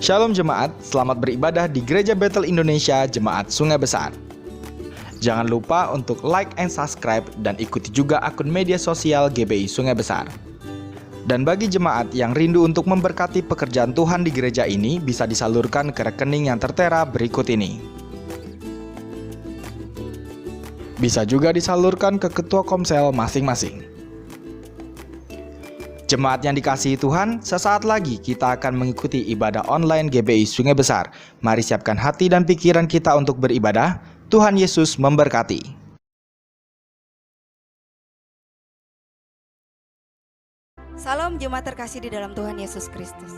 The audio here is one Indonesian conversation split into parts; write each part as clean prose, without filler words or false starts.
Shalom jemaat, selamat beribadah di Gereja Bethel Indonesia Jemaat Sungai Besar. Jangan lupa untuk like and subscribe dan ikuti juga akun media sosial GBI Sungai Besar. Dan bagi jemaat yang rindu untuk memberkati pekerjaan Tuhan di gereja ini, bisa disalurkan ke rekening yang tertera berikut ini. Bisa juga disalurkan ke ketua komsel masing-masing. Jemaat yang dikasihi Tuhan, sesaat lagi kita akan mengikuti ibadah online GBI Sungai Besar. Mari siapkan hati dan pikiran kita untuk beribadah. Tuhan Yesus memberkati. Salam jemaat terkasih di dalam Tuhan Yesus Kristus.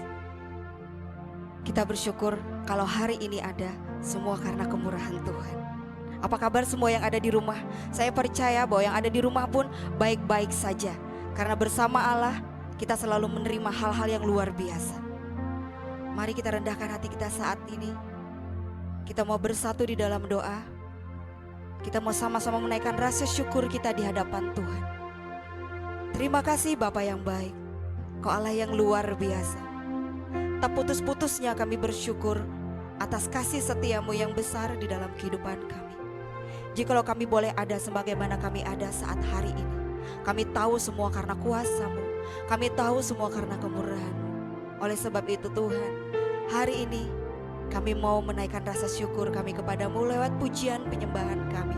Kita bersyukur kalau hari ini ada semua karena kemurahan Tuhan. Apa kabar semua yang ada di rumah? Saya percaya bahwa yang ada di rumah pun baik-baik saja. Karena bersama Allah kita selalu menerima hal-hal yang luar biasa. Mari kita rendahkan hati kita saat ini. Kita mau bersatu di dalam doa. Kita mau sama-sama menaikkan rasa syukur kita di hadapan Tuhan. Terima kasih Bapa yang baik. Kau Allah yang luar biasa. Tak putus-putusnya kami bersyukur atas kasih setiamu yang besar di dalam kehidupan kami. Jikalau kami boleh ada sebagaimana kami ada saat hari ini, kami tahu semua karena kuasa-Mu. Kami tahu semua karena kemurahan-Mu. Oleh sebab itu Tuhan, hari ini kami mau menaikkan rasa syukur kami kepadamu lewat pujian penyembahan kami.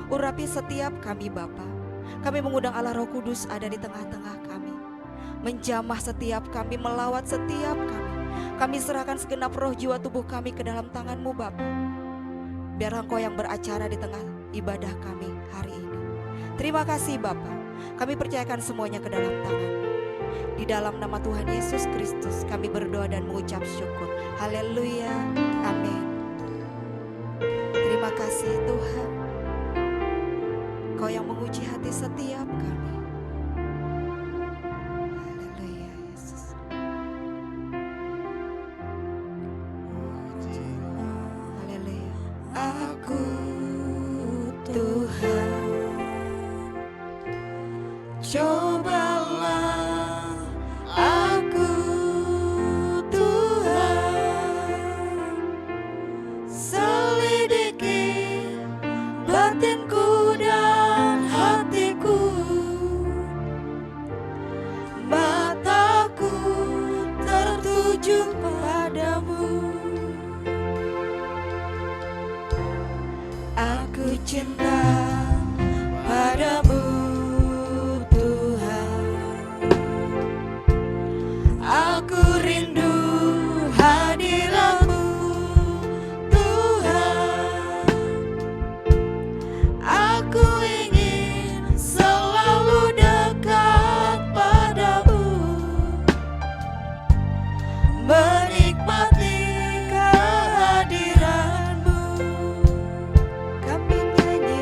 Urapi setiap kami Bapa. Kami mengundang Allah Roh Kudus ada di tengah-tengah kami. Menjamah setiap kami, melawat setiap kami. Kami serahkan segenap roh jiwa tubuh kami ke dalam tangan-Mu Bapa. Biar Engkau yang beracara di tengah ibadah kami hari ini. Terima kasih Bapa. Kami percayakan semuanya ke dalam tangan-Mu. Di dalam nama Tuhan Yesus Kristus kami berdoa dan mengucap syukur. Haleluya. Amin. Terima kasih Tuhan. Kau yang menguji hati setiap kami. Haleluya Yesus. Haleluya. Aku Tuhan. Cobalah aku Tuhan, selidiki batinku dan hatiku, mataku tertuju padamu. Aku cinta padamu Tuhan, aku rindu hadirat-Mu Tuhan. Aku ingin selalu dekat padamu, menikmati kehadiran-Mu. Kami nyanyi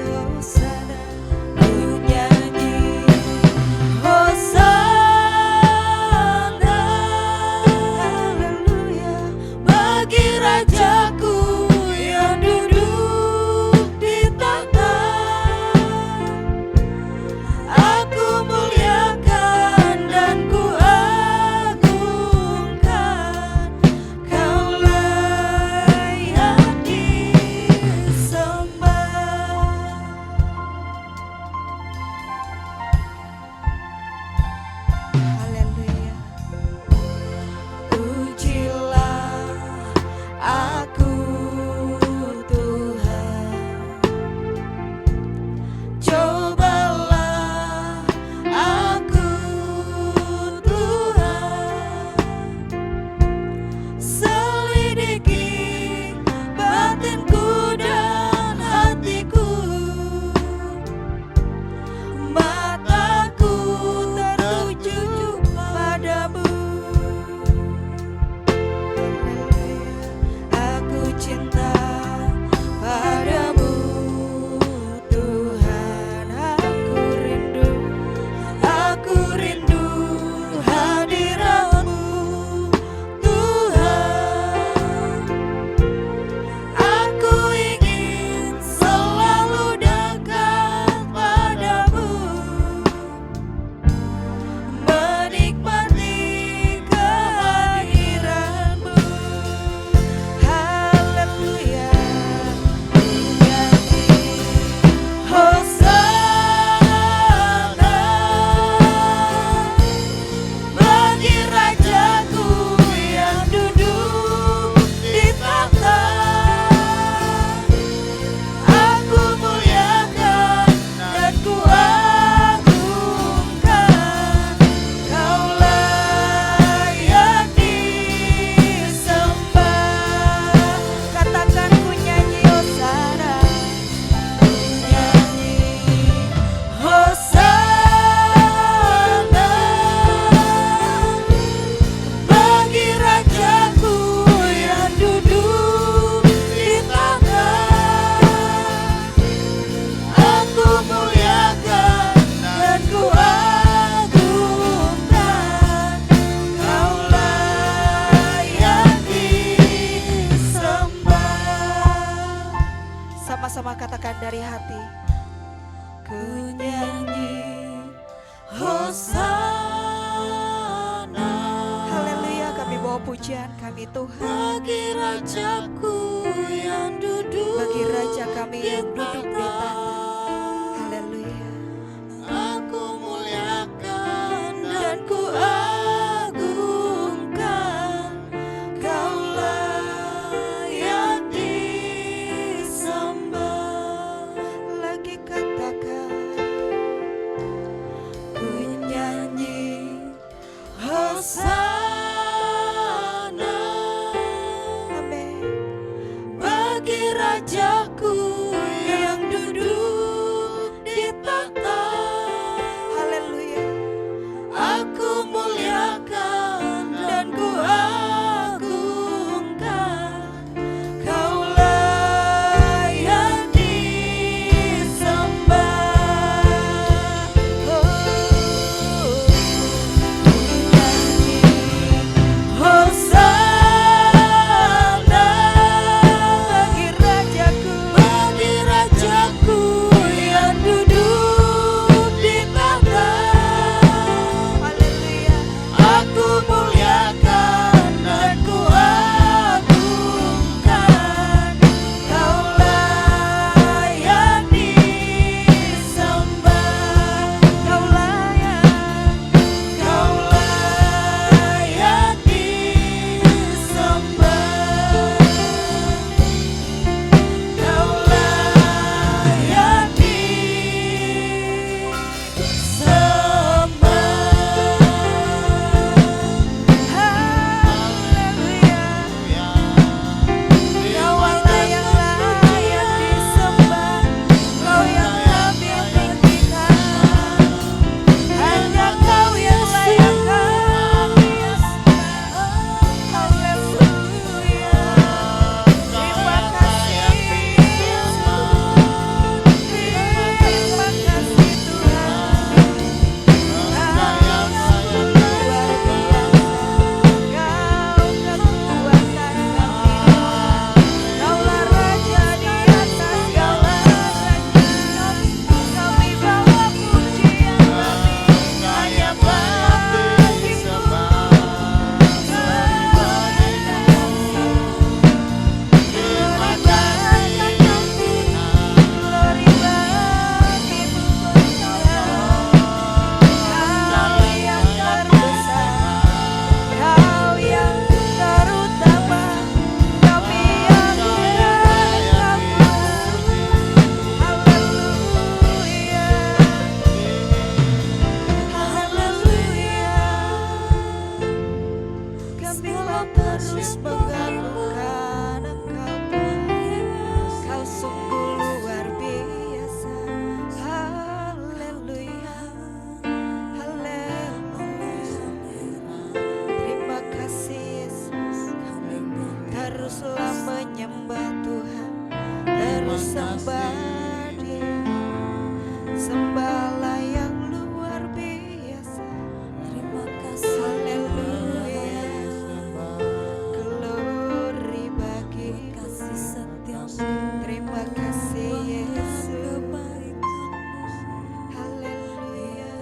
dari hati. Ku nyanyi Hosana. Haleluya, kami bawa pujian kami Tuhan. Bagi Rajaku yang duduk, Bagi Raja kami yang duduk di tahta. Haleluya. aku muliakan dan ku agungkan. Kau layak disembah. Lagi katakan, Ku nyanyi Hosana. amin. Bagi Rajaku yang duduk di tahta, Haleluya. aku muliakan dan ku agungkan. Kau layak disembah. Hosana. Bagi Rajaku, Bagi Rajaku yang duduk di tahta, haleluya. aku muliakan dan ku agungkan. Kau layak disembah. Kau layak, Kau layak disembah. Kau layak haleluya. Kaulah yang layak disembah, Kau yang kami tinggikan. Hanya Kau yang layak kami sembah. Haleluya. Terima kasih Yesus. Terima kasih Tuhan. Kau yang luar biasa. Kau kekuatan kami. Kaulah Raja di atas segala raja. Kami bawa pujian kami hanya bagimu. Terima kasih glory bagimu Tuhan. Kau yang terbesar, Kau yang terutama, kami agungan Kamu. Haleluya, haleluya. Kami mau terus mengagungkan Engkau Tuhan. Kau sungguh luar biasa. Haleluya, haleluya. Terima kasih Yesus. Teruslah menyembah Tuhan. Terus sembah Dia. Sembahlah yang luar biasa. Terima kasih. Haleluya. Glory bagi Kasih setiamu, Terima kasih Yesus. kebaikanmu, Haleluya.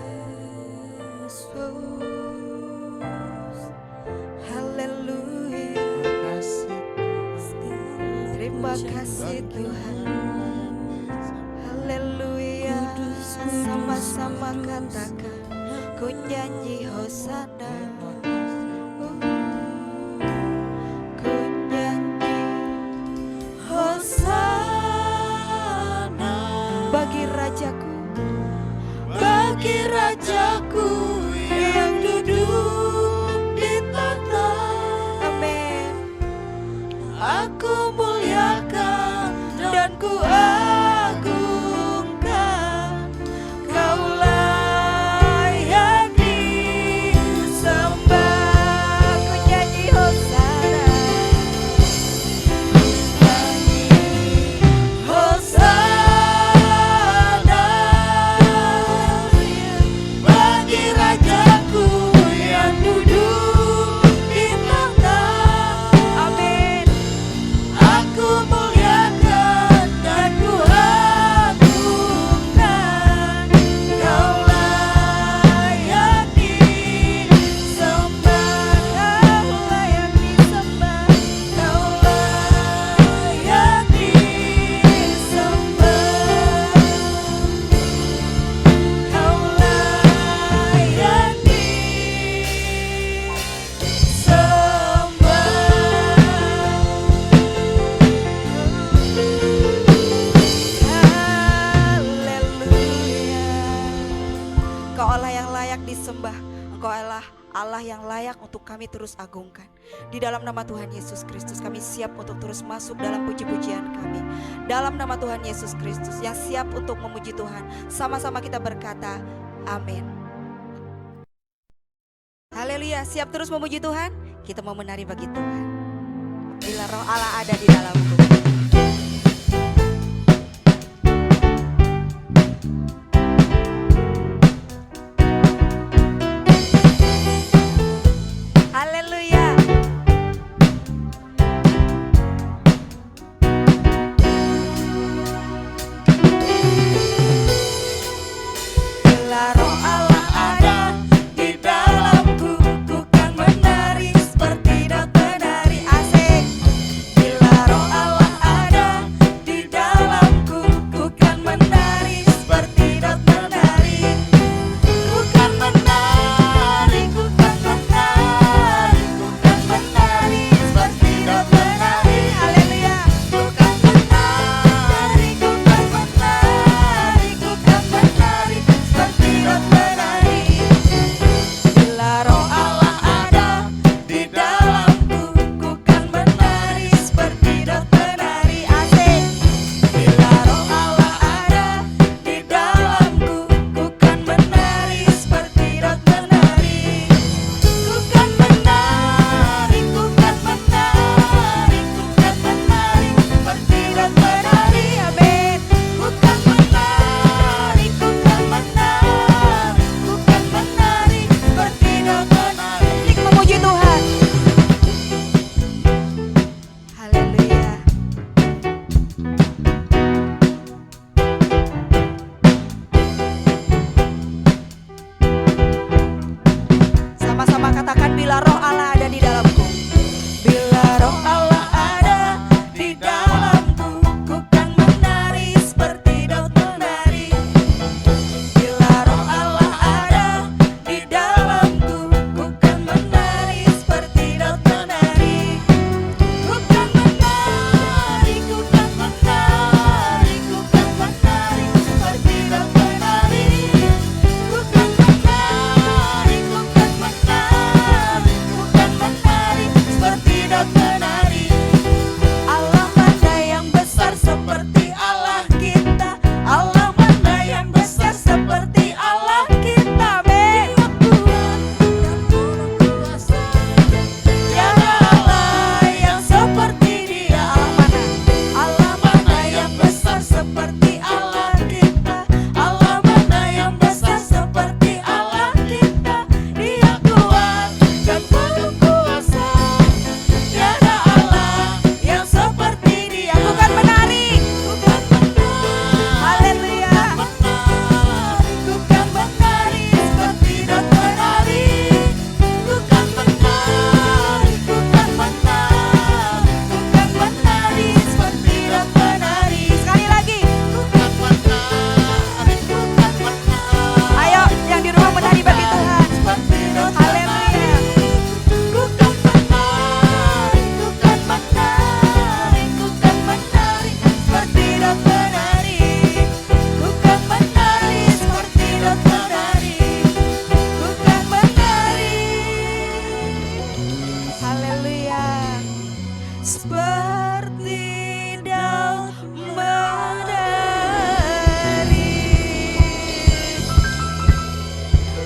Haleluya. Terima kasih Tuhan. Haleluya. Sama-sama katakan, ku nyanyi Hosana. Ku nyanyi Hosana. bagi Rajaku. Bagi Rajaku yang duduk di tahta, Amin. aku muliakan dan ku agungkan. Kau layak disembah. Engkau adalah Allah yang layak untuk kami terus agungkan. Di dalam nama Tuhan Yesus Kristus kami siap untuk terus masuk dalam puji-pujian kami. Dalam nama Tuhan Yesus Kristus yang siap untuk memuji Tuhan. Sama-sama kita berkata amin. Haleluya, siap terus memuji Tuhan? Kita mau menari bagi Tuhan. Bila roh Allah ada di dalamku.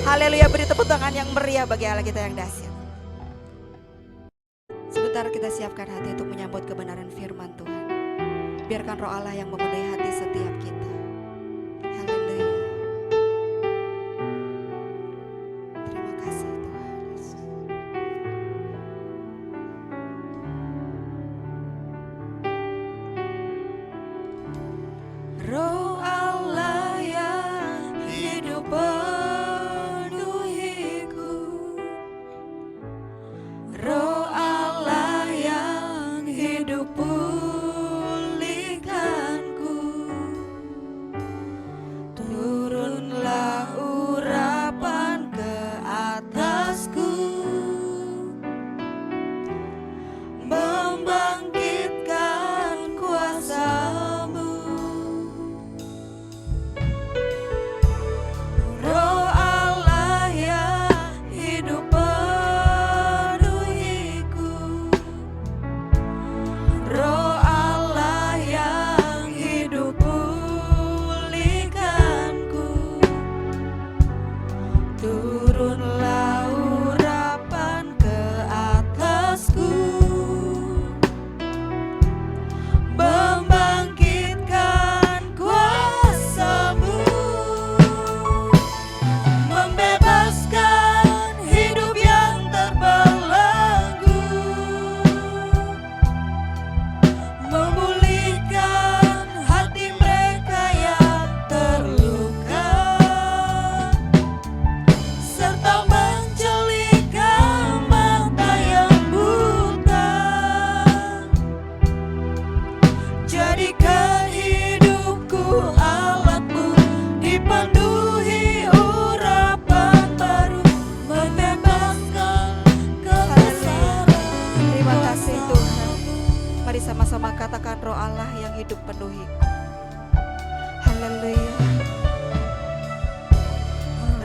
Haleluya, beri tepuk tangan yang meriah bagi Allah kita yang dahsyat. Sebentar kita siapkan hati untuk menyambut kebenaran firman Tuhan. Biarkan roh Allah yang memenuhi hati setiap kita. Haleluya. Terima kasih Tuhan Yesus. Roh Allah yang hidup penuhiku, Roh Allah yang hidup pulihkanku. Mari sama-sama katakan, Roh Allah yang hidup penuhiku. Haleluya.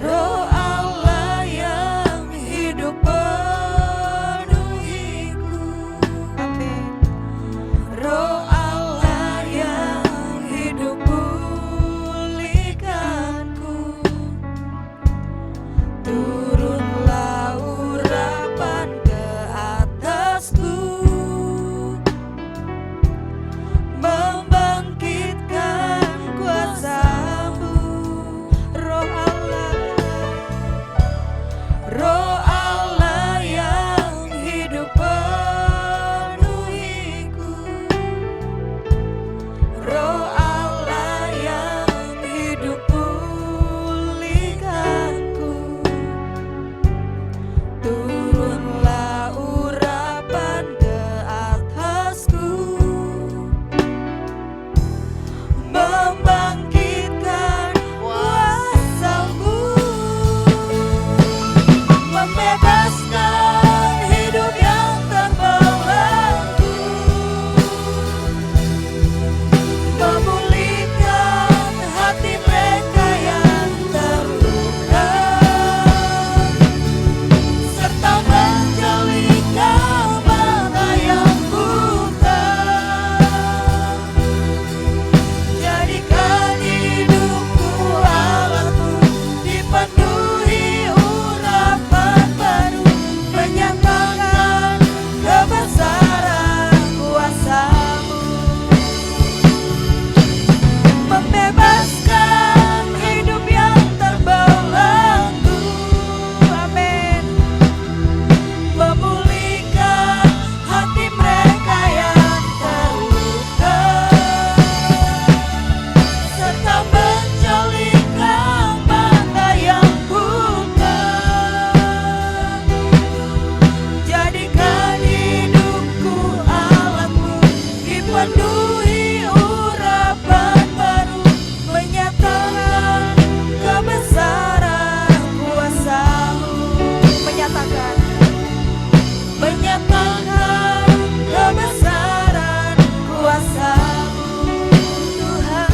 Roh Allah yang hidup penuhiku. Amin. Roh Allah yang hidup pulihkanku. Turunlah urapan ke atasku, membangkitkan kuasa-Mu. Roh Allah, Roh Allah yang hidup penuhiku. Roh Allah yang hidup pulihkanku. Turunlah urapan ke atasku, membangkitkan kuasa-Mu, membebaskan hidup yang terbelenggu, memulihkan hati mereka yang terluka, serta menjelikan mata yang buta. Jadikan hidupku alatmu, dipenuhi urapan baru, menyatakan kebesaran kuasa-Mu, membebaskan hidup yang terbelenggu. Amin. Memulihkan hati mereka yang terluka, serta menjelikan mata yang buta. Jadikan hidupku alatmu, dipenuhi urapan baru, menyatakan kebesaran kuasa-Mu, menyatakan kebesaran kuasa-Mu, Tuhan,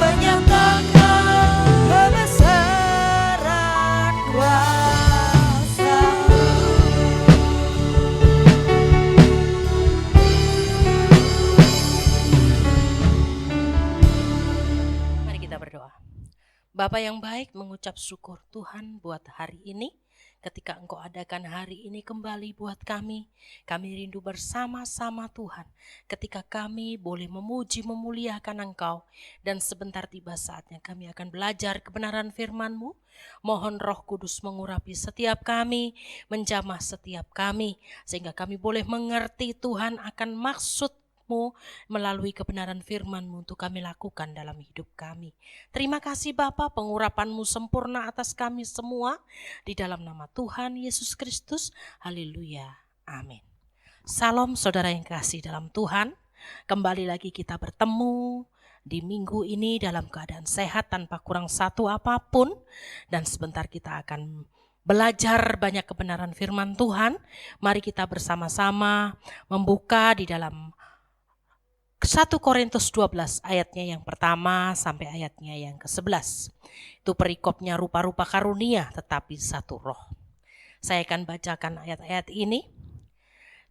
menyatakan kebesaran kuasa-Mu. Mari kita berdoa. Bapa yang baik, mengucap syukur Tuhan buat hari ini. Ketika Engkau adakan hari ini kembali buat kami rindu bersama-sama Tuhan. Ketika kami boleh memuji, memuliakan Engkau. Dan sebentar tiba saatnya kami akan belajar kebenaran firman-Mu. Mohon Roh Kudus mengurapi setiap kami, menjamah setiap kami. Sehingga kami boleh mengerti Tuhan akan maksud-Mu melalui kebenaran firman-Mu untuk kami lakukan dalam hidup kami. Terima kasih Bapa, pengurapan-Mu sempurna atas kami semua. Di dalam nama Tuhan Yesus Kristus. Haleluya. Amin. Salam saudara yang kasih dalam Tuhan. Kembali lagi kita bertemu di minggu ini dalam keadaan sehat tanpa kurang satu apapun. Dan sebentar kita akan belajar banyak kebenaran firman Tuhan. Mari kita bersama-sama membuka di dalam 1 Korintus 12 ayatnya yang pertama sampai ayatnya yang ke-11. Itu perikopnya rupa-rupa karunia tetapi satu roh. Saya akan bacakan ayat-ayat ini.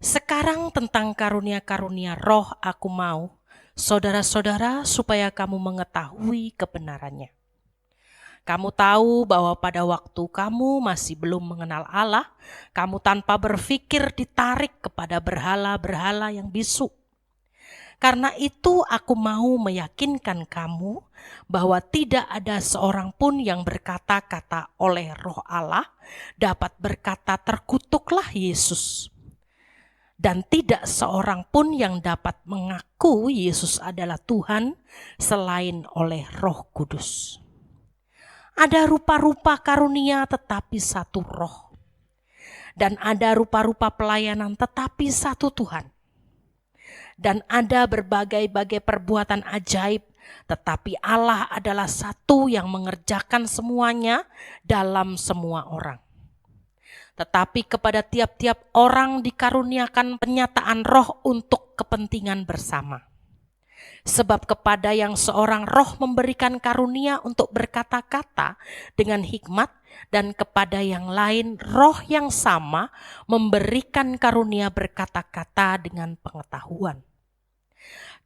Sekarang tentang karunia-karunia roh aku mau, saudara-saudara, supaya kamu mengetahui kebenarannya. Kamu tahu bahwa pada waktu kamu masih belum mengenal Allah, kamu tanpa berpikir ditarik kepada berhala-berhala yang bisu. Karena itu aku mau meyakinkan kamu bahwa tidak ada seorang pun yang berkata-kata oleh Roh Allah dapat berkata terkutuklah Yesus. Dan tidak seorang pun yang dapat mengaku Yesus adalah Tuhan selain oleh Roh Kudus. Ada rupa-rupa karunia tetapi satu roh. Dan ada rupa-rupa pelayanan tetapi satu Tuhan. Dan ada berbagai-bagai perbuatan ajaib, tetapi Allah adalah satu yang mengerjakan semuanya dalam semua orang. tetapi kepada tiap-tiap orang dikaruniakan penyataan roh untuk kepentingan bersama. Sebab kepada yang seorang roh memberikan karunia untuk berkata-kata dengan hikmat, dan kepada yang lain roh yang sama memberikan karunia berkata-kata dengan pengetahuan.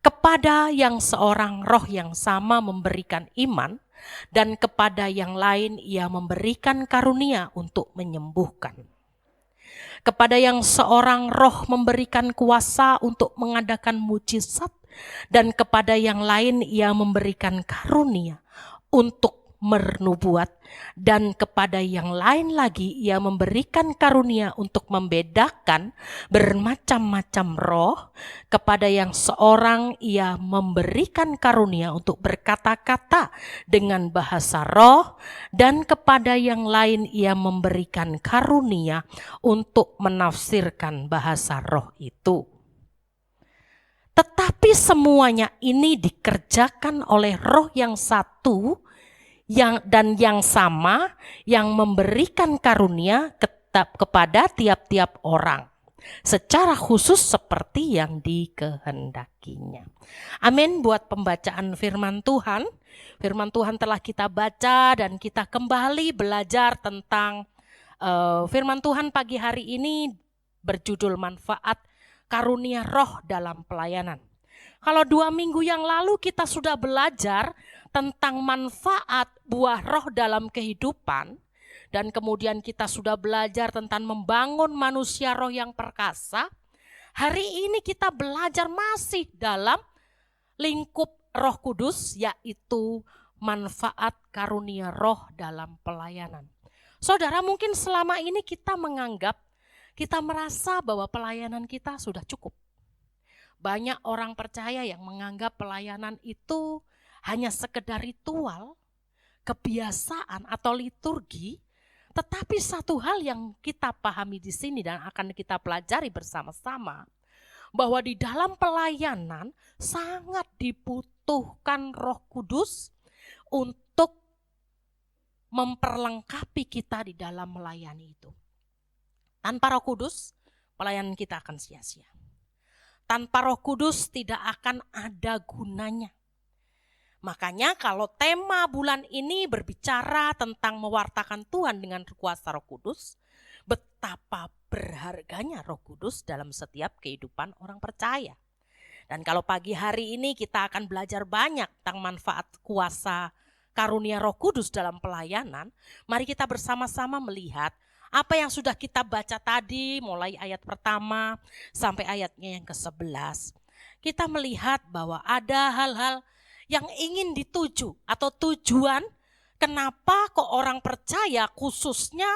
Kepada yang seorang roh yang sama memberikan iman, dan kepada yang lain ia memberikan karunia untuk menyembuhkan. Kepada yang seorang roh memberikan kuasa untuk mengadakan mujizat, dan kepada yang lain ia memberikan karunia untuk bernubuat, dan kepada yang lain lagi ia memberikan karunia untuk membedakan bermacam-macam roh. Kepada yang seorang ia memberikan karunia untuk berkata-kata dengan bahasa roh, dan kepada yang lain ia memberikan karunia untuk menafsirkan bahasa roh itu. Tetapi semuanya ini dikerjakan oleh roh yang satu dan yang sama, yang memberikan karunia kepada tiap-tiap orang secara khusus seperti yang dikehendakinya. Amin. Buat pembacaan firman Tuhan. Firman Tuhan telah kita baca dan kita kembali belajar tentang firman Tuhan pagi hari ini berjudul manfaat karunia roh dalam pelayanan. Kalau 2 minggu yang lalu kita sudah belajar tentang manfaat buah roh dalam kehidupan, dan kemudian kita sudah belajar tentang membangun manusia roh yang perkasa. Hari ini kita belajar masih dalam lingkup Roh Kudus, yaitu manfaat karunia roh dalam pelayanan. Saudara, mungkin selama ini kita merasa bahwa pelayanan kita sudah cukup. Banyak orang percaya yang menganggap pelayanan itu hanya sekedar ritual, kebiasaan atau liturgi. Tetapi satu hal yang kita pahami di sini dan akan kita pelajari bersama-sama, bahwa di dalam pelayanan sangat dibutuhkan Roh Kudus untuk memperlengkapi kita di dalam melayani itu. Tanpa Roh Kudus, pelayanan kita akan sia-sia. Tanpa Roh Kudus tidak akan ada gunanya. Makanya kalau tema bulan ini berbicara tentang mewartakan Tuhan dengan kuasa Roh Kudus, betapa berharganya Roh Kudus dalam setiap kehidupan orang percaya. Dan kalau pagi hari ini kita akan belajar banyak tentang manfaat kuasa karunia Roh Kudus dalam pelayanan, mari kita bersama-sama melihat apa yang sudah kita baca tadi, mulai ayat pertama sampai ayatnya yang ke-11. Kita melihat bahwa ada hal-hal yang ingin dituju atau tujuan kenapa kok orang percaya khususnya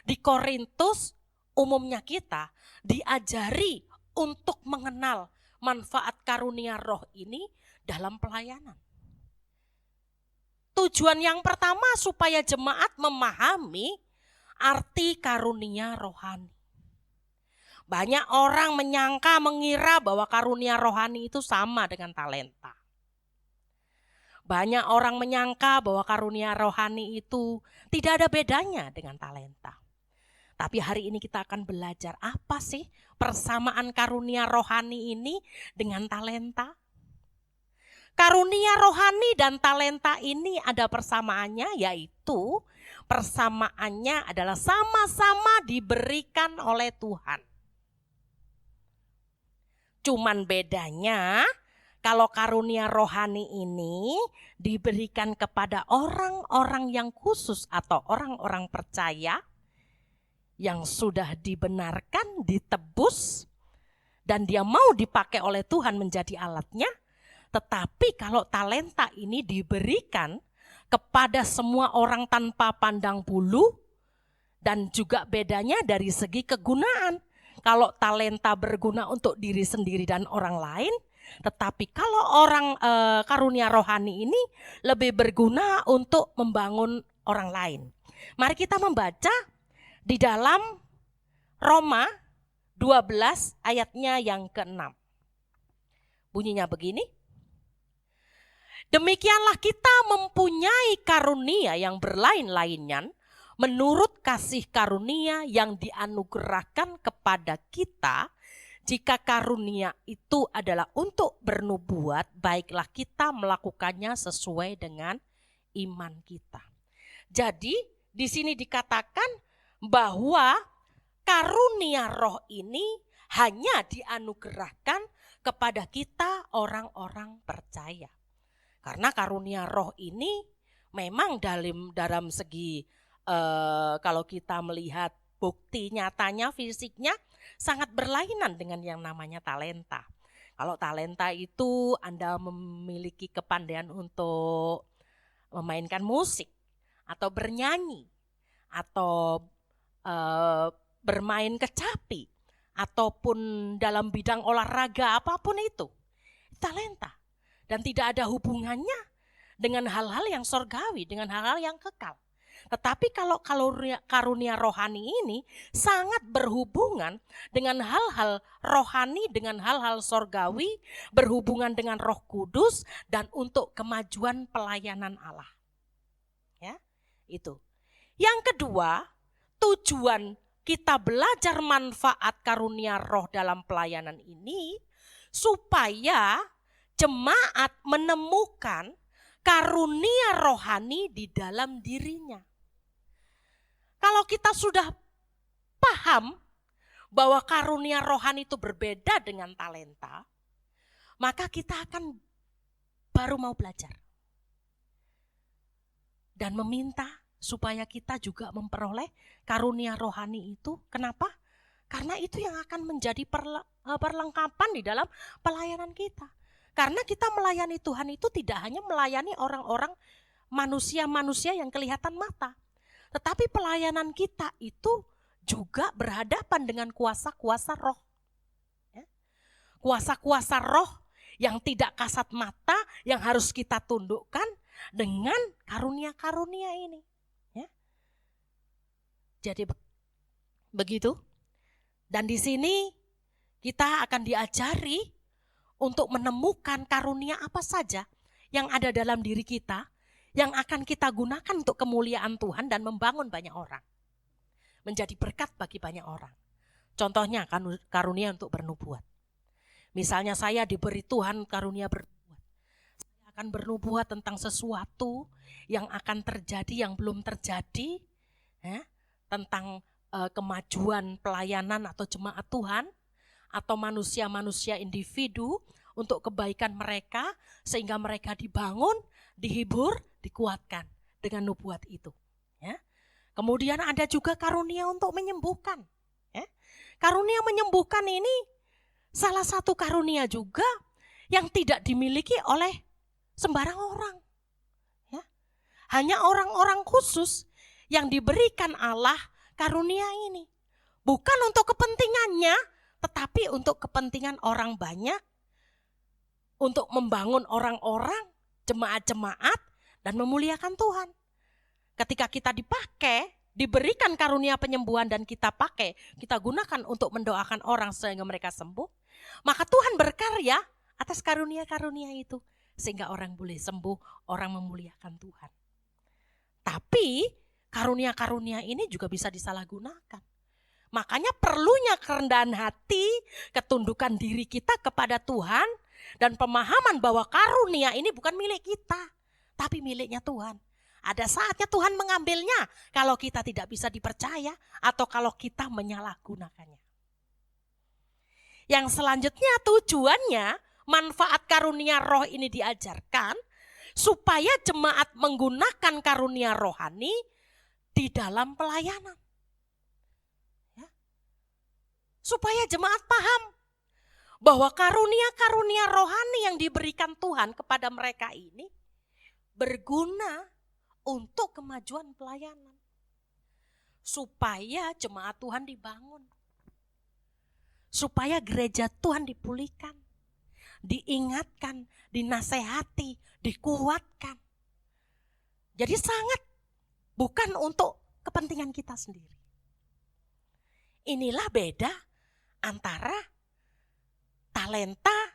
di Korintus, umumnya kita diajari untuk mengenal manfaat karunia roh ini dalam pelayanan. Tujuan yang pertama supaya jemaat memahami arti karunia rohani. Banyak orang mengira bahwa karunia rohani itu sama dengan talenta. Banyak orang menyangka bahwa karunia rohani itu tidak ada bedanya dengan talenta. Tapi hari ini kita akan belajar apa sih persamaan karunia rohani ini dengan talenta. Karunia rohani dan talenta ini ada persamaannya, yaitu persamaannya adalah sama-sama diberikan oleh Tuhan. Cuman bedanya kalau karunia rohani ini diberikan kepada orang-orang yang khusus atau orang-orang percaya yang sudah dibenarkan, ditebus, dan dia mau dipakai oleh Tuhan menjadi alatnya. Tetapi kalau talenta ini diberikan kepada semua orang tanpa pandang bulu, dan juga bedanya dari segi kegunaan. Kalau talenta berguna untuk diri sendiri dan orang lain, tetapi kalau orang karunia rohani ini lebih berguna untuk membangun orang lain. Mari kita membaca di dalam Roma 12 ayatnya yang ke-6. Bunyinya begini. Demikianlah kita mempunyai karunia yang berlain-lainnya, menurut kasih karunia yang dianugerahkan kepada kita. Jika karunia itu adalah untuk bernubuat, baiklah kita melakukannya sesuai dengan iman kita. Jadi di sini dikatakan bahwa karunia roh ini hanya dianugerahkan kepada kita orang-orang percaya. Karena karunia roh ini memang dalam segi kalau kita melihat bukti nyatanya, fisiknya sangat berlainan dengan yang namanya talenta. Kalau talenta itu Anda memiliki kepandaian untuk memainkan musik atau bernyanyi atau bermain kecapi ataupun dalam bidang olahraga apapun itu, talenta. Dan tidak ada hubungannya dengan hal-hal yang sorgawi, dengan hal-hal yang kekal. Tetapi kalau karunia rohani ini sangat berhubungan dengan hal-hal rohani, dengan hal-hal sorgawi, berhubungan dengan Roh Kudus dan untuk kemajuan pelayanan Allah. Ya, itu. Yang kedua, tujuan kita belajar manfaat karunia roh dalam pelayanan ini supaya jemaat menemukan karunia rohani di dalam dirinya. Kalau kita sudah paham bahwa karunia rohani itu berbeda dengan talenta, maka kita akan baru mau belajar. Dan meminta supaya kita juga memperoleh karunia rohani itu. Kenapa? Karena itu yang akan menjadi perlengkapan di dalam pelayanan kita. Karena kita melayani Tuhan itu tidak hanya melayani orang-orang manusia-manusia yang kelihatan mata. Tetapi pelayanan kita itu juga berhadapan dengan kuasa-kuasa roh. Ya. Kuasa-kuasa roh yang tidak kasat mata yang harus kita tundukkan dengan karunia-karunia ini. Ya. Jadi begitu. Dan di sini kita akan diajari untuk menemukan karunia apa saja yang ada dalam diri kita, yang akan kita gunakan untuk kemuliaan Tuhan dan membangun banyak orang. Menjadi berkat bagi banyak orang. Contohnya karunia untuk bernubuat. Misalnya saya diberi Tuhan karunia bernubuat. Saya akan bernubuat tentang sesuatu yang akan terjadi, yang belum terjadi. Ya, tentang kemajuan pelayanan atau jemaat Tuhan. Atau manusia-manusia individu untuk kebaikan mereka sehingga mereka dibangun, dihibur, dikuatkan dengan nubuat itu. Ya. Kemudian ada juga karunia untuk menyembuhkan. Ya. Karunia menyembuhkan ini salah satu karunia juga yang tidak dimiliki oleh sembarang orang. Ya. Hanya orang-orang khusus yang diberikan Allah karunia ini. Bukan untuk kepentingannya, tetapi untuk kepentingan orang banyak, untuk membangun orang-orang, jemaat-jemaat, dan memuliakan Tuhan. Ketika kita dipakai, diberikan karunia penyembuhan dan kita pakai, kita gunakan untuk mendoakan orang sehingga mereka sembuh, maka Tuhan berkarya atas karunia-karunia itu. Sehingga orang boleh sembuh, orang memuliakan Tuhan. Tapi karunia-karunia ini juga bisa disalahgunakan. Makanya perlunya kerendahan hati, ketundukan diri kita kepada Tuhan, dan pemahaman bahwa karunia ini bukan milik kita, tapi miliknya Tuhan. Ada saatnya Tuhan mengambilnya kalau kita tidak bisa dipercaya atau kalau kita menyalahgunakannya. Yang selanjutnya tujuannya manfaat karunia roh ini diajarkan supaya jemaat menggunakan karunia rohani di dalam pelayanan. Supaya jemaat paham bahwa karunia-karunia rohani yang diberikan Tuhan kepada mereka ini berguna untuk kemajuan pelayanan. Supaya jemaat Tuhan dibangun. Supaya gereja Tuhan dipulihkan, diingatkan, dinasehati, dikuatkan. Jadi sangat bukan untuk kepentingan kita sendiri. Inilah beda antara talenta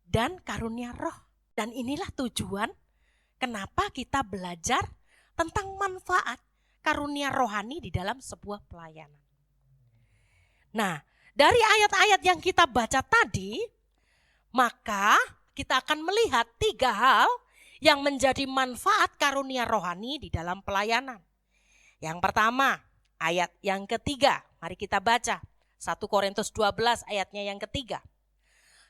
dan karunia roh. Dan inilah tujuan kenapa kita belajar tentang manfaat karunia rohani di dalam sebuah pelayanan. Nah, dari ayat-ayat yang kita baca tadi, maka kita akan melihat 3 hal yang menjadi manfaat karunia rohani di dalam pelayanan. Yang pertama, ayat yang ketiga. Mari kita baca 1 Korintus 12 ayatnya yang ketiga.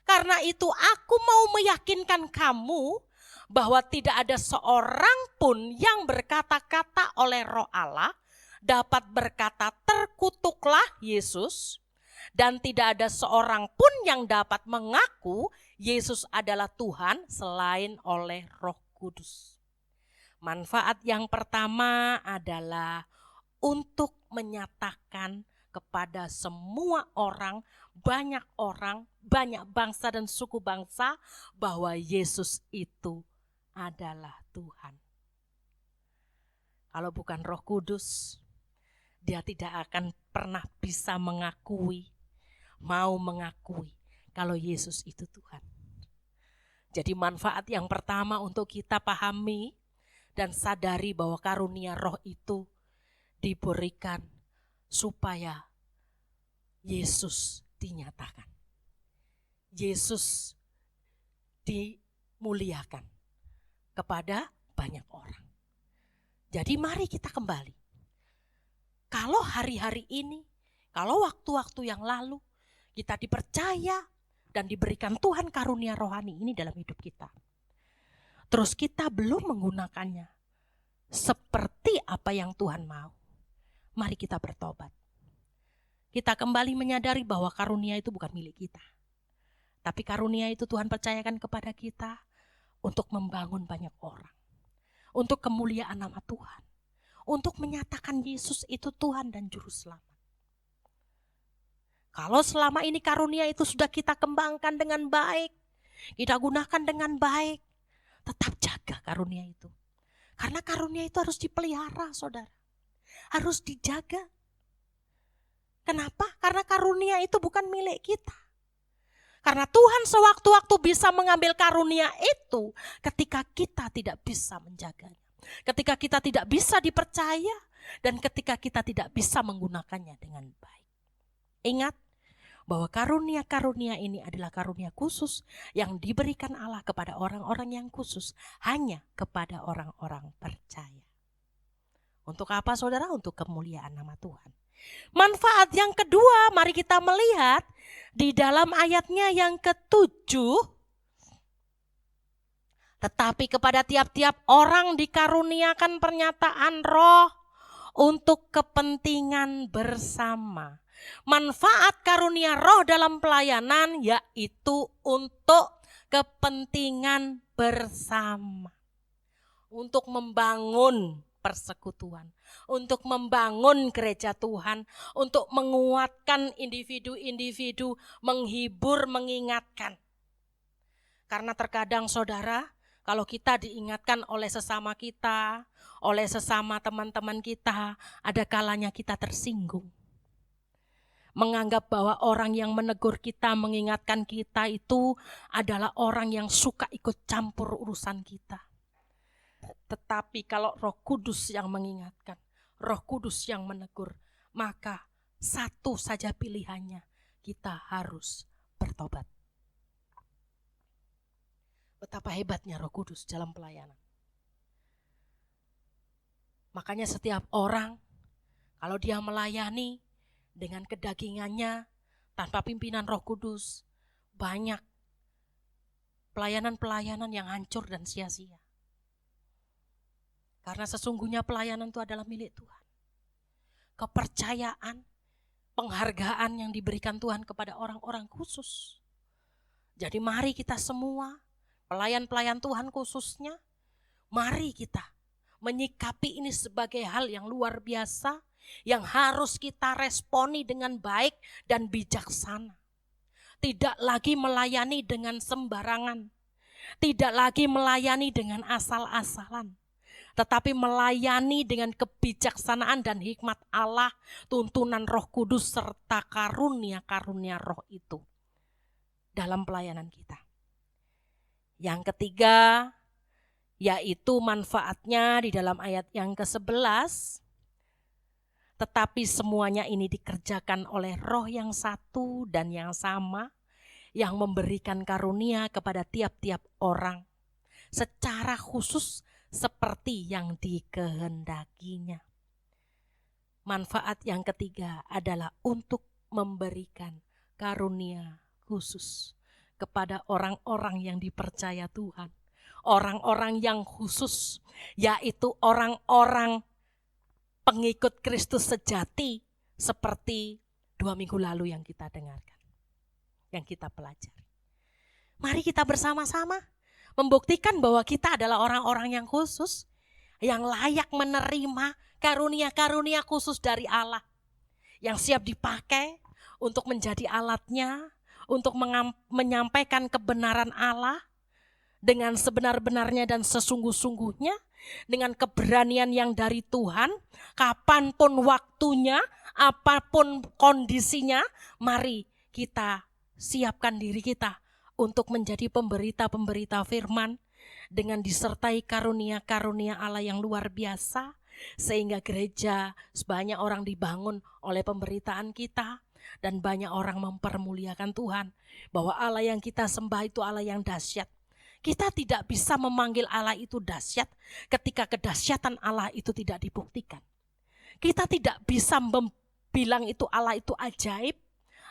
Karena itu aku mau meyakinkan kamu bahwa tidak ada seorang pun yang berkata-kata oleh Roh Allah dapat berkata terkutuklah Yesus, dan tidak ada seorang pun yang dapat mengaku Yesus adalah Tuhan selain oleh Roh Kudus. Manfaat yang pertama adalah untuk menyatakan kepada semua orang, banyak bangsa dan suku bangsa bahwa Yesus itu adalah Tuhan. Kalau bukan Roh Kudus, dia tidak akan pernah bisa mengakui kalau Yesus itu Tuhan. Jadi manfaat yang pertama untuk kita pahami dan sadari bahwa karunia Roh itu diberikan supaya Yesus dinyatakan. Yesus dimuliakan kepada banyak orang. Jadi mari kita kembali. Kalau hari-hari ini, kalau waktu-waktu yang lalu kita dipercaya dan diberikan Tuhan karunia rohani ini dalam hidup kita, terus kita belum menggunakannya seperti apa yang Tuhan mau, mari kita bertobat. Kita kembali menyadari bahwa karunia itu bukan milik kita. Tapi karunia itu Tuhan percayakan kepada kita untuk membangun banyak orang. Untuk kemuliaan nama Tuhan. Untuk menyatakan Yesus itu Tuhan dan Juru Selamat. Kalau selama ini karunia itu sudah kita kembangkan dengan baik, kita gunakan dengan baik, tetap jaga karunia itu. Karena karunia itu harus dipelihara, saudara. Harus dijaga. Kenapa? Karena karunia itu bukan milik kita. Karena Tuhan sewaktu-waktu bisa mengambil karunia itu ketika kita tidak bisa menjaganya. Ketika kita tidak bisa dipercaya dan ketika kita tidak bisa menggunakannya dengan baik. Ingat bahwa karunia-karunia ini adalah karunia khusus yang diberikan Allah kepada orang-orang yang khusus, hanya kepada orang-orang percaya. Untuk apa, saudara? Untuk kemuliaan nama Tuhan. Manfaat yang kedua, mari kita melihat di dalam ayatnya yang ke-7. Tetapi kepada tiap-tiap orang dikaruniakan pernyataan Roh untuk kepentingan bersama. Manfaat karunia Roh dalam pelayanan yaitu untuk kepentingan bersama. Untuk membangun persekutuan, untuk membangun gereja Tuhan, untuk menguatkan individu-individu, menghibur, mengingatkan. Karena terkadang saudara, kalau kita diingatkan oleh sesama kita, oleh sesama teman-teman kita, ada kalanya kita tersinggung. Menganggap bahwa orang yang menegur kita, mengingatkan kita itu adalah orang yang suka ikut campur urusan kita. Tetapi kalau Roh Kudus yang mengingatkan, Roh Kudus yang menegur, maka satu saja pilihannya, kita harus bertobat. Betapa hebatnya Roh Kudus dalam pelayanan. Makanya setiap orang, kalau dia melayani dengan kedagingannya, tanpa pimpinan Roh Kudus, banyak pelayanan-pelayanan yang hancur dan sia-sia. Karena sesungguhnya pelayanan itu adalah milik Tuhan. Kepercayaan, penghargaan yang diberikan Tuhan kepada orang-orang khusus. Jadi mari kita semua, pelayan-pelayan Tuhan khususnya, mari kita menyikapi ini sebagai hal yang luar biasa, yang harus kita responi dengan baik dan bijaksana. Tidak lagi melayani dengan sembarangan. Tidak lagi melayani dengan asal-asalan. Tetapi melayani dengan kebijaksanaan dan hikmat Allah, tuntunan Roh Kudus serta karunia-karunia Roh itu dalam pelayanan kita. Yang ketiga, yaitu manfaatnya di dalam ayat yang ke-11. tetapi semuanya ini dikerjakan oleh Roh yang satu dan yang sama, yang memberikan karunia kepada tiap-tiap orang secara khusus seperti yang dikehendakinya. Manfaat yang ketiga adalah untuk memberikan karunia khusus kepada orang-orang yang dipercaya Tuhan. Orang-orang yang khusus, yaitu orang-orang pengikut Kristus sejati, seperti 2 minggu lalu yang kita dengarkan, yang kita pelajari. Mari kita bersama-sama membuktikan bahwa kita adalah orang-orang yang khusus, yang layak menerima karunia-karunia khusus dari Allah, yang siap dipakai untuk menjadi alatnya, untuk menyampaikan kebenaran Allah dengan sebenar-benarnya dan sesungguh-sungguhnya, dengan keberanian yang dari Tuhan, kapanpun waktunya, apapun kondisinya, mari kita siapkan diri kita untuk menjadi pemberita-pemberita firman dengan disertai karunia-karunia Allah yang luar biasa, sehingga gereja sebanyak orang dibangun oleh pemberitaan kita dan banyak orang mempermuliakan Tuhan, bahwa Allah yang kita sembah itu Allah yang dahsyat. Kita tidak bisa memanggil Allah itu dahsyat ketika kedahsyatan Allah itu tidak dibuktikan. Kita tidak bisa bilang itu Allah itu ajaib,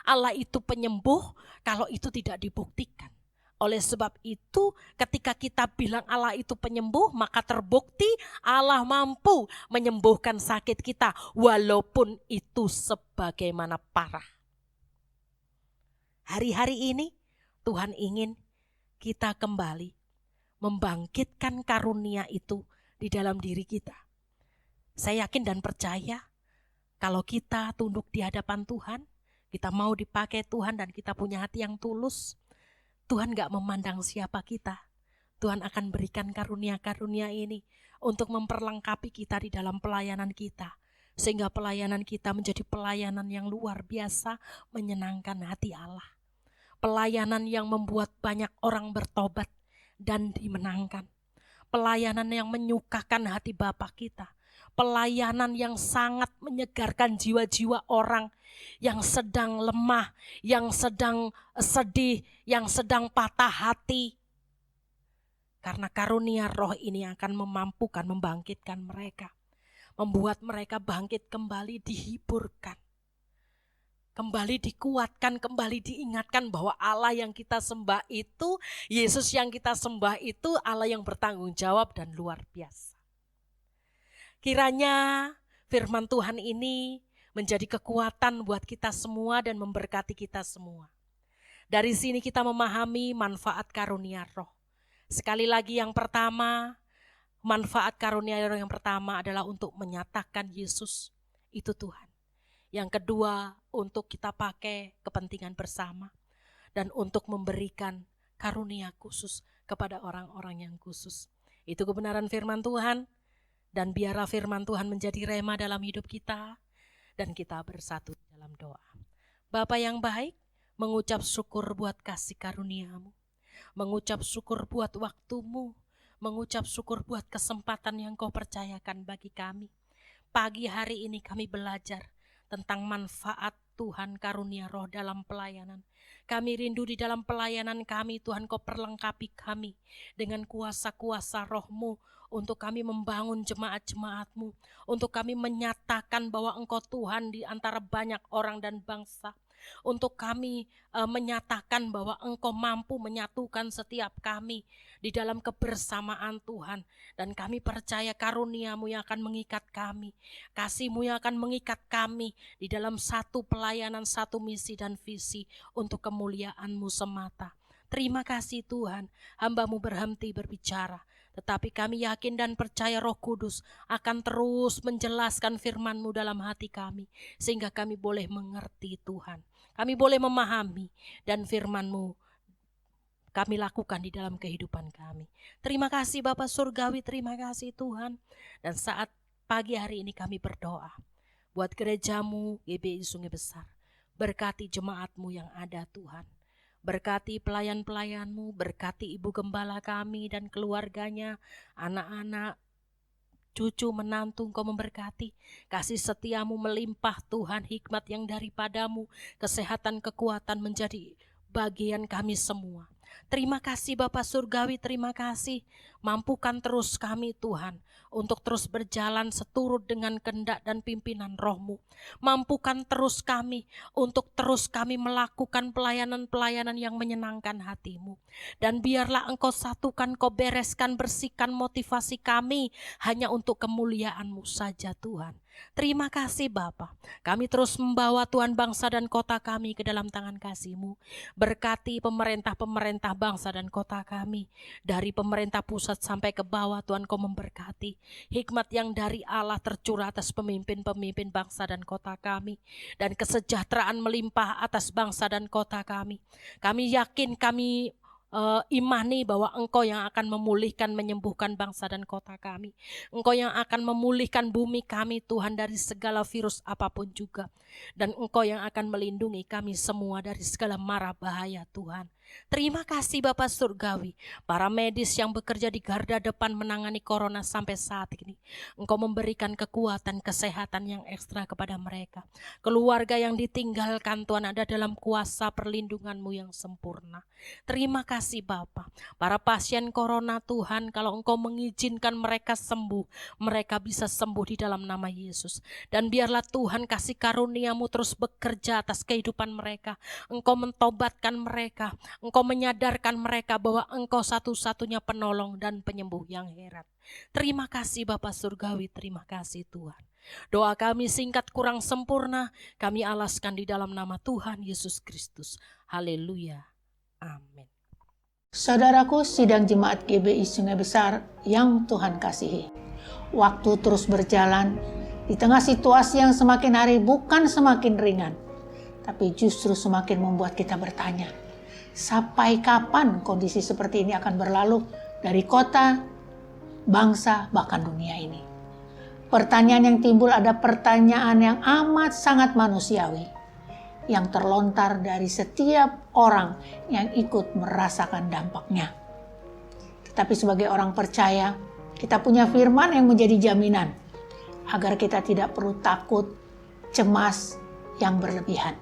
Allah itu penyembuh kalau itu tidak dibuktikan. Oleh sebab itu, ketika kita bilang Allah itu penyembuh, maka terbukti Allah mampu menyembuhkan sakit kita walaupun itu sebagaimana parah. Hari-hari ini Tuhan ingin kita kembali membangkitkan karunia itu di dalam diri kita. Saya yakin dan percaya kalau kita tunduk di hadapan Tuhan, kita mau dipakai Tuhan dan kita punya hati yang tulus, Tuhan gak memandang siapa kita. Tuhan akan berikan karunia-karunia ini untuk memperlengkapi kita di dalam pelayanan kita. Sehingga pelayanan kita menjadi pelayanan yang luar biasa, menyenangkan hati Allah. Pelayanan yang membuat banyak orang bertobat dan dimenangkan. Pelayanan yang menyukakan hati Bapa kita. Pelayanan yang sangat menyegarkan jiwa-jiwa orang yang sedang lemah, yang sedang sedih, yang sedang patah hati. Karena karunia Roh ini akan memampukan membangkitkan mereka, membuat mereka bangkit kembali, dihiburkan, kembali dikuatkan, kembali diingatkan bahwa Allah yang kita sembah itu, Yesus yang kita sembah itu Allah yang bertanggung jawab dan luar biasa. Kiranya firman Tuhan ini menjadi kekuatan buat kita semua dan memberkati kita semua. Dari sini kita memahami manfaat karunia Roh. Sekali lagi yang pertama, manfaat karunia Roh yang pertama adalah untuk menyatakan Yesus itu Tuhan. Yang kedua, untuk kita pakai kepentingan bersama dan untuk memberikan karunia khusus kepada orang-orang yang khusus. Itu kebenaran firman Tuhan. Dan biarlah firman Tuhan menjadi rema dalam hidup kita. Dan kita bersatu dalam doa. Bapa yang baik, mengucap syukur buat kasih karunia-Mu. Mengucap syukur buat waktu-Mu. Mengucap syukur buat kesempatan yang Kau percayakan bagi kami. Pagi hari ini kami belajar tentang manfaat Tuhan karunia Roh dalam pelayanan. Kami rindu di dalam pelayanan kami, Tuhan Kau perlengkapi kami dengan kuasa-kuasa Roh-Mu untuk kami membangun jemaat-jemaat-Mu, untuk kami menyatakan bahwa Engkau Tuhan di antara banyak orang dan bangsa, untuk kami menyatakan bahwa Engkau mampu menyatukan setiap kami di dalam kebersamaan Tuhan. Dan kami percaya karunia-Mu yang akan mengikat kami, kasih-Mu yang akan mengikat kami di dalam satu pelayanan, satu misi dan visi untuk kemuliaan-Mu semata. Terima kasih Tuhan, hamba-Mu berhenti berbicara, tetapi kami yakin dan percaya Roh Kudus akan terus menjelaskan firman-Mu dalam hati kami, sehingga kami boleh mengerti Tuhan. Kami boleh memahami dan firman-Mu kami lakukan di dalam kehidupan kami. Terima kasih Bapa Surgawi, terima kasih Tuhan. Dan saat pagi hari ini kami berdoa buat gereja-Mu GBI Sungai Besar. Berkati jemaat-Mu yang ada Tuhan. Berkati pelayan-pelayan-Mu, berkati ibu gembala kami dan keluarganya, anak-anak, cucu, menantu Engkau memberkati. Kasih setiamu melimpah Tuhan, hikmat yang daripadamu, kesehatan, kekuatan menjadi bagian kami semua. Terima kasih Bapa Surgawi, terima kasih. Mampukan terus kami Tuhan untuk terus berjalan seturut dengan kehendak dan pimpinan Roh-Mu. Mampukan terus kami untuk terus kami melakukan pelayanan-pelayanan yang menyenangkan hati-Mu. Dan biarlah Engkau satukan, Kau bereskan, bersihkan motivasi kami hanya untuk kemuliaan-Mu saja Tuhan. Terima kasih Bapa. Kami terus membawa Tuhan bangsa dan kota kami ke dalam tangan kasih-Mu. Berkati pemerintah-pemerintah bangsa dan kota kami. Dari pemerintah pusat sampai ke bawah Tuhan Kau memberkati. Hikmat yang dari Allah tercurah atas pemimpin-pemimpin bangsa dan kota kami. Dan kesejahteraan melimpah atas bangsa dan kota kami. Kami yakin, kami imani bahwa Engkau yang akan memulihkan, menyembuhkan bangsa dan kota kami. Engkau yang akan memulihkan bumi kami Tuhan dari segala virus apapun juga. Dan Engkau yang akan melindungi kami semua dari segala mara bahaya Tuhan. Terima kasih Bapa Surgawi, para medis yang bekerja di garda depan menangani corona sampai saat ini. Engkau memberikan kekuatan, kesehatan yang ekstra kepada mereka. Keluarga yang ditinggalkan Tuhan ada dalam kuasa perlindungan-Mu yang sempurna. Terima kasih Bapa. Para pasien corona Tuhan, kalau Engkau mengizinkan mereka sembuh, mereka bisa sembuh di dalam nama Yesus. Dan biarlah Tuhan kasih karunia-Mu terus bekerja atas kehidupan mereka. Engkau mentobatkan mereka. Engkau menyadarkan mereka bahwa Engkau satu-satunya penolong dan penyembuh yang herat. Terima kasih Bapa Surgawi, terima kasih Tuhan. Doa kami singkat kurang sempurna, kami alaskan di dalam nama Tuhan Yesus Kristus. Haleluya. Amin. Saudaraku, sidang jemaat GBI Sungai Besar yang Tuhan kasihi. Waktu terus berjalan, di tengah situasi yang semakin hari bukan semakin ringan, tapi justru semakin membuat kita bertanya, sampai kapan kondisi seperti ini akan berlalu dari kota, bangsa, bahkan dunia ini? Pertanyaan yang timbul ada pertanyaan yang amat sangat manusiawi, yang terlontar dari setiap orang yang ikut merasakan dampaknya. Tetapi sebagai orang percaya, kita punya firman yang menjadi jaminan agar kita tidak perlu takut, cemas yang berlebihan.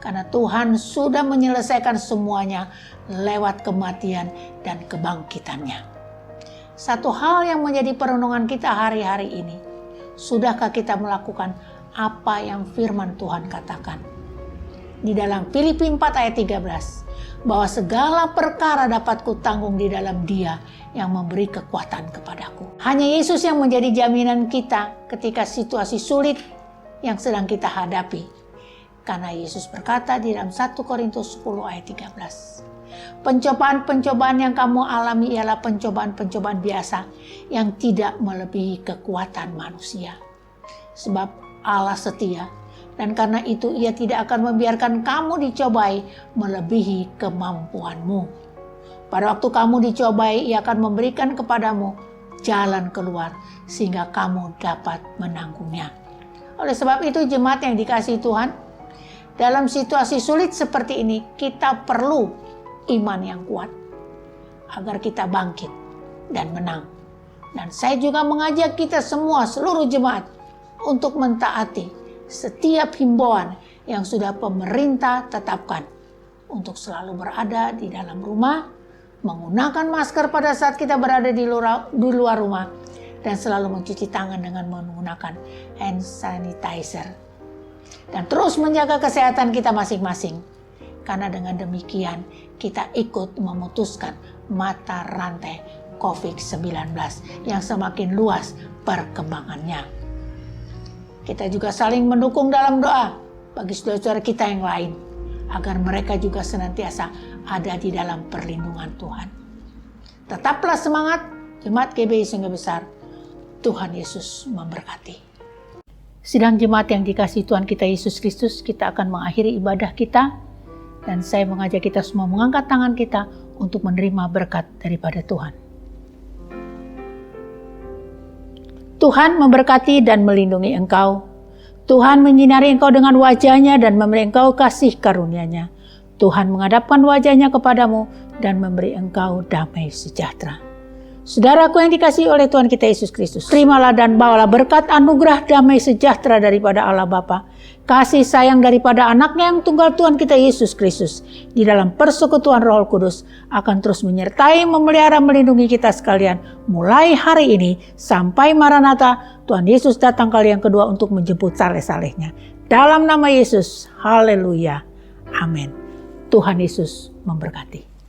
Karena Tuhan sudah menyelesaikan semuanya lewat kematian dan kebangkitannya. Satu hal yang menjadi perenungan kita hari-hari ini, sudahkah kita melakukan apa yang firman Tuhan katakan? Di dalam Filipi 4 ayat 13, bahwa segala perkara dapat kutanggung di dalam Dia yang memberi kekuatan kepadaku. Hanya Yesus yang menjadi jaminan kita ketika situasi sulit yang sedang kita hadapi. Karena Yesus berkata di dalam 1 Korintus 10 ayat 13. Pencobaan-pencobaan yang kamu alami ialah pencobaan-pencobaan biasa yang tidak melebihi kekuatan manusia. Sebab Allah setia dan karena itu Ia tidak akan membiarkan kamu dicobai melebihi kemampuanmu. Pada waktu kamu dicobai, Ia akan memberikan kepadamu jalan keluar sehingga kamu dapat menanggungnya. Oleh sebab itu jemaat yang dikasihi Tuhan, dalam situasi sulit seperti ini, kita perlu iman yang kuat agar kita bangkit dan menang. Dan saya juga mengajak kita semua, seluruh jemaat, untuk mentaati setiap himbauan yang sudah pemerintah tetapkan untuk selalu berada di dalam rumah, menggunakan masker pada saat kita berada di luar rumah, dan selalu mencuci tangan dengan menggunakan hand sanitizer. Dan terus menjaga kesehatan kita masing-masing. Karena dengan demikian kita ikut memutuskan mata rantai COVID-19 yang semakin luas perkembangannya. Kita juga saling mendukung dalam doa bagi saudara-saudara kita yang lain, agar mereka juga senantiasa ada di dalam perlindungan Tuhan. Tetaplah semangat, jemaat GBI Sungai Besar. Tuhan Yesus memberkati. Sidang jemaat yang dikasihi Tuhan kita Yesus Kristus, kita akan mengakhiri ibadah kita. Dan saya mengajak kita semua mengangkat tangan kita untuk menerima berkat daripada Tuhan. Tuhan memberkati dan melindungi engkau. Tuhan menyinari engkau dengan wajah-Nya dan memberi engkau kasih karunia-Nya. Tuhan menghadapkan wajah-Nya kepadamu dan memberi engkau damai sejahtera. Saudaraku yang dikasihi oleh Tuhan kita Yesus Kristus, terimalah dan bawalah berkat anugerah damai sejahtera daripada Allah Bapa, kasih sayang daripada anaknya yang tunggal Tuhan kita Yesus Kristus, di dalam persekutuan Roh Kudus akan terus menyertai, memelihara, melindungi kita sekalian, mulai hari ini sampai Maranatha, Tuhan Yesus datang kali yang kedua untuk menjemput saleh-salehnya. Dalam nama Yesus, haleluya, amin. Tuhan Yesus memberkati.